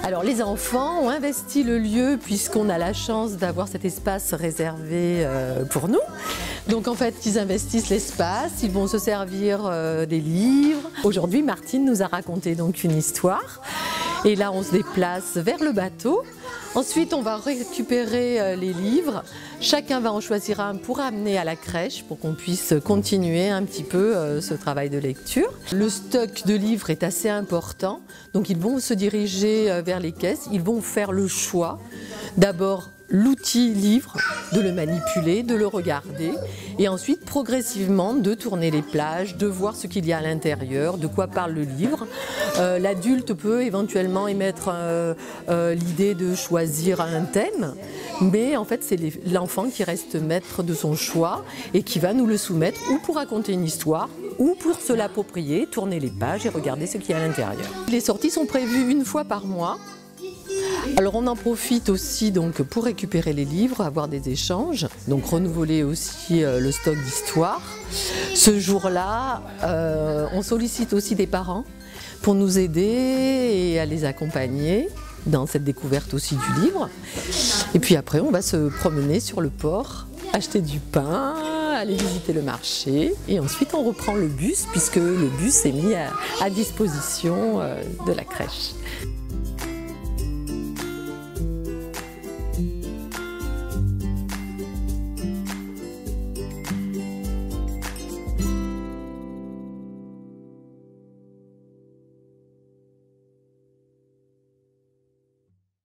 Alors les enfants ont investi le lieu puisqu'on a la chance d'avoir cet espace réservé pour nous. Donc en fait ils investissent l'espace, ils vont se servir des livres. Aujourd'hui Martine nous a raconté donc une histoire et là on se déplace vers le bateau. Ensuite on va récupérer les livres, chacun va en choisir un pour amener à la crèche pour qu'on puisse continuer un petit peu ce travail de lecture. Le stock de livres est assez important, donc ils vont se diriger vers les caisses, ils vont faire le choix d'abord l'outil livre, de le manipuler, de le regarder et ensuite progressivement de tourner les pages, de voir ce qu'il y a à l'intérieur, de quoi parle le livre. L'adulte peut éventuellement émettre l'idée de choisir un thème, mais en fait c'est l'enfant qui reste maître de son choix et qui va nous le soumettre ou pour raconter une histoire ou pour se l'approprier, tourner les pages et regarder ce qu'il y a à l'intérieur. Les sorties sont prévues une fois par mois. Alors on en profite aussi donc pour récupérer les livres, avoir des échanges, donc renouveler aussi le stock d'histoire. Ce jour-là, on sollicite aussi des parents pour nous aider et à les accompagner dans cette découverte aussi du livre. Et puis après on va se promener sur le port, acheter du pain, aller visiter le marché et ensuite on reprend le bus puisque le bus est mis à disposition de la crèche.